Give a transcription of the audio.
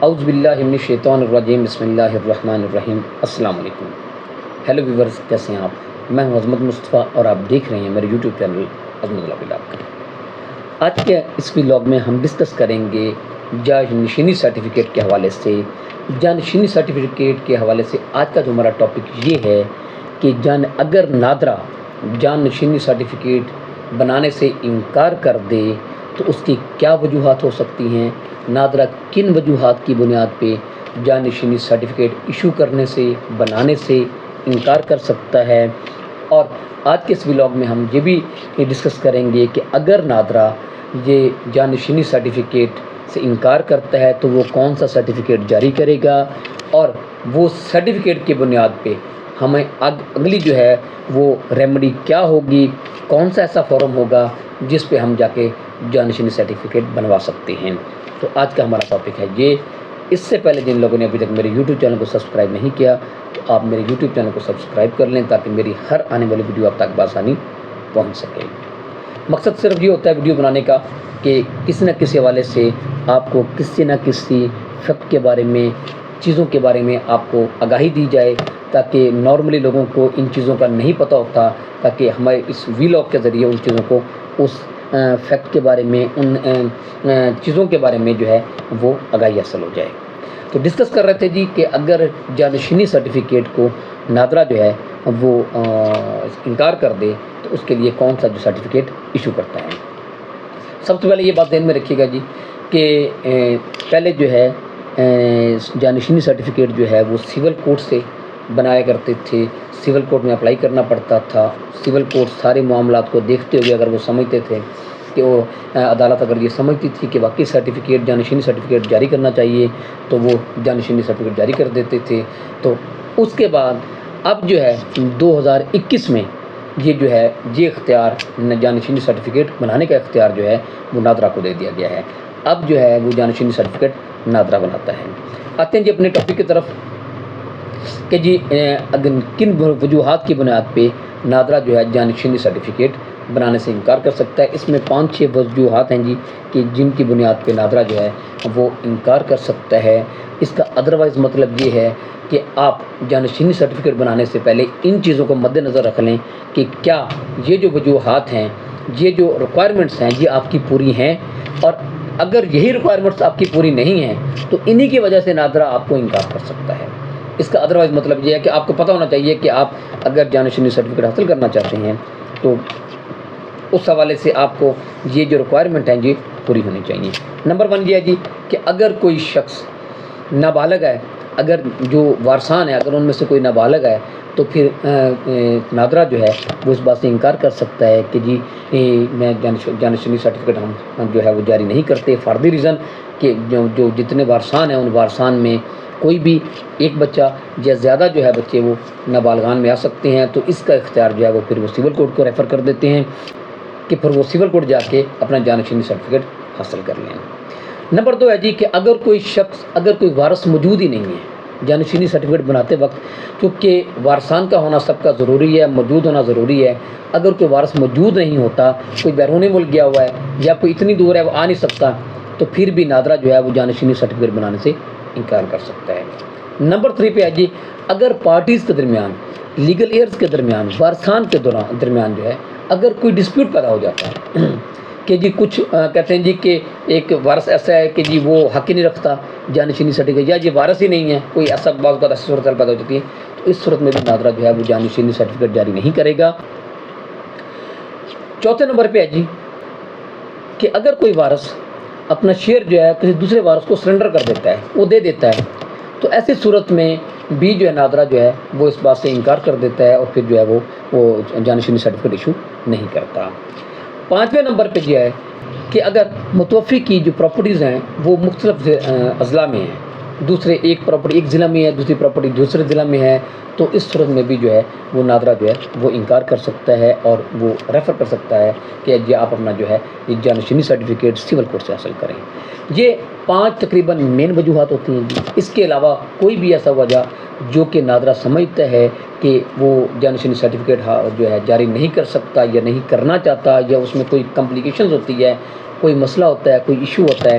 اعوذ باللہ من الشیطان الرجیم بسم اللہ الرحمن الرحیم۔ السلام علیکم، ہیلو ویورز، کیسے ہیں آپ؟ میں ہوں عظمت مصطفیٰ اور آپ دیکھ رہے ہیں میرے یوٹیوب چینل عظمت ولاگ۔ آج کے اس ولاگ میں ہم ڈسکس کریں گے جانشینی سرٹیفکیٹ کے حوالے سے۔ جانشینی سرٹیفکیٹ کے حوالے سے آج کا جو ہمارا ٹاپک یہ ہے کہ اگر نادرا جانشینی سرٹیفکیٹ بنانے سے انکار کر دے تو اس کی کیا وجوہات ہو سکتی ہیں، نادرا کن وجوہات کی بنیاد پہ جانشینی سرٹیفکیٹ ایشو کرنے سے، بنانے سے انکار کر سکتا ہے۔ اور آج کے اس ولاگ میں ہم یہ بھی ڈسکس کریں گے کہ اگر نادرا یہ جانشینی سرٹیفکیٹ سے انکار کرتا ہے تو وہ کون سا سرٹیفکیٹ جاری کرے گا، اور وہ سرٹیفکیٹ کی بنیاد پہ ہمیں اگلی جو ہے وہ ریمیڈی کیا ہوگی، کون سا ایسا فارم ہوگا جس پہ ہم جا کے جانشینی سرٹیفکیٹ بنوا سکتے ہیں۔ تو آج کا ہمارا ٹاپک ہے یہ۔ اس سے پہلے جن لوگوں نے ابھی تک میرے یوٹیوب چینل کو سبسکرائب نہیں کیا تو آپ میرے یوٹیوب چینل کو سبسکرائب کر لیں تاکہ میری ہر آنے والی ویڈیو آپ تک بآسانی پہنچ سکے۔ مقصد صرف یہ ہوتا ہے ویڈیو بنانے کا کہ کسی نہ کسی حوالے سے آپ کو کسی نہ کسی فیکٹ کے بارے میں، چیزوں کے بارے میں آپ کو آگاہی دی جائے، تاکہ نارملی لوگوں کو ان چیزوں کا نہیں پتہ ہوتا، تاکہ ہمارے اس ولاگ کے ذریعے ان چیزوں کو، اس فیکٹ کے بارے میں، ان چیزوں کے بارے میں جو ہے وہ آگاہی حاصل ہو جائے۔ تو ڈسکس کر رہے تھے جی کہ اگر جانشینی سرٹیفکیٹ کو نادرا جو ہے وہ انکار کر دے تو اس کے لیے کون سا جو سرٹیفکیٹ ایشو کرتا ہے۔ سب سے پہلے یہ بات ذہن میں رکھیے گا جی کہ پہلے جو ہے جانشینی سرٹیفکیٹ جو ہے وہ سول کورٹ سے بنایا کرتے تھے، سول کورٹ میں اپلائی کرنا پڑتا تھا۔ سول کورٹ سارے معاملات کو دیکھتے ہوئے اگر وہ سمجھتے تھے کہ وہ عدالت اگر یہ سمجھتی تھی کہ واقعی سرٹیفکیٹ جانشینی سرٹیفکیٹ جاری کرنا چاہیے تو وہ جانشینی سرٹیفکیٹ جاری کر دیتے تھے۔ تو اس کے بعد اب جو ہے 2021 میں یہ جو ہے یہ اختیار جانشینی سرٹیفکیٹ بنانے کا اختیار جو ہے وہ نادرا کو دے دیا گیا ہے۔ اب جو ہے وہ جانشینی سرٹیفکیٹ نادرا بناتا ہے۔ آتے ہیں جی اپنے ٹاپک کی طرف کہ جی کن وجوہات کی بنیاد پہ نادرا جو ہے جانشینی سرٹیفکیٹ بنانے سے انکار کر سکتا ہے۔ اس میں 5-6 وجوہات ہیں جی کہ جن کی بنیاد پہ نادرا جو ہے وہ انکار کر سکتا ہے۔ اس کا ادروائز مطلب یہ ہے کہ آپ جانشینی سرٹیفکیٹ بنانے سے پہلے ان چیزوں کو مد نظر رکھ لیں کہ کیا یہ جو وجوہات ہیں، یہ جو ریکوائرمنٹس ہیں یہ آپ کی پوری ہیں، اور اگر یہی ریکوائرمنٹس آپ کی پوری نہیں ہیں تو انہی کی وجہ سے نادرا آپ کو انکار کر سکتا ہے۔ اس کا ادروائز مطلب یہ ہے کہ آپ کو پتہ ہونا چاہیے کہ آپ اگر جانشینی سرٹیفکیٹ حاصل کرنا چاہتے ہیں تو اس حوالے سے آپ کو یہ جو ریکوائرمنٹ ہیں یہ پوری ہونی چاہیے۔ نمبر 1 یہ ہے جی کہ اگر کوئی شخص نابالغ ہے، اگر جو وارثان ہے اگر ان میں سے کوئی نابالغ ہے تو پھر نادرا جو ہے وہ اس بات سے انکار کر سکتا ہے کہ جی میں جانشینی سرٹیفکیٹ ہم جو ہے وہ جاری نہیں کرتے، فار دی ریزن کہ جو جتنے وارثان ہیں ان وارثان میں کوئی بھی ایک بچہ یا زیادہ جو ہے بچے وہ نابالغان میں آ سکتے ہیں، تو اس کا اختیار جو ہے وہ پھر وہ سول کورٹ کو ریفر کر دیتے ہیں کہ پھر وہ سول کورٹ جا کے اپنا جانشینی سرٹیفکیٹ حاصل کر لیں۔ نمبر 2 ہے جی کہ اگر کوئی شخص، اگر کوئی وارث موجود ہی نہیں ہے جانشینی سرٹیفکیٹ بناتے وقت، کیونکہ وارثان کا ہونا سب کا ضروری ہے، موجود ہونا ضروری ہے۔ اگر کوئی وارث موجود نہیں ہوتا، کوئی بیرونی ملک گیا ہوا ہے یا کوئی اتنی دور ہے وہ آ نہیں سکتا، تو پھر بھی نادرا جو ہے وہ جانشینی سرٹیفکیٹ بنانے سے انکار کر سکتا ہے۔ نمبر 3 پہ ہے جی اگر پارٹیز کے درمیان، لیگل ایئرز کے درمیان، وارثان کے درمیان جو ہے اگر کوئی ڈسپیوٹ پیدا ہو جاتا ہے کہ جی کچھ کہتے ہیں جی کہ ایک وارث ایسا ہے کہ جی وہ حق ہی نہیں رکھتا جانشینی سرٹیفکیٹ، یا یہ وارث ہی نہیں ہے، کوئی ایسا بعض بات ایسی صورت پیدا ہو جاتی ہے، تو اس صورت میں بھی نادرا جو ہے وہ جانشینی سرٹیفکیٹ جاری نہیں کرے گا۔ چوتھے نمبر پہ ہے جی کہ اگر کوئی وارث اپنا شیئر جو ہے کسی دوسرے وارث کو سرنڈر کر دیتا ہے، وہ دے دیتا ہے، تو ایسی صورت میں بھی جو ہے نادرا جو ہے وہ اس بات سے انکار کر دیتا ہے اور پھر جو ہے وہ جانشینی سرٹیفکیٹ ایشو نہیں کرتا۔ 5ویں نمبر پہ یہ ہے کہ اگر متوفی کی جو پراپرٹیز ہیں وہ مختلف اضلاع میں ہیں، دوسرے ایک پراپرٹی ایک ضلع میں ہے، دوسری پراپرٹی دوسرے ضلع میں ہے، تو اس صورت میں بھی جو ہے وہ نادرا جو ہے وہ انکار کر سکتا ہے اور وہ ریفر کر سکتا ہے کہ یہ آپ اپنا جو ہے یہ جانشینی سرٹیفکیٹ سول کورٹ سے حاصل کریں۔ یہ 5 تقریباً مین وجوہات ہوتی ہیں جی۔ اس کے علاوہ کوئی بھی ایسا وجہ جو کہ نادرا سمجھتا ہے کہ وہ جانشینی سرٹیفکیٹ جو ہے جاری نہیں کر سکتا یا نہیں کرنا چاہتا، یا اس میں کوئی کمپلیکیشنز ہوتی ہے، کوئی مسئلہ ہوتا ہے، کوئی ایشو ہوتا ہے،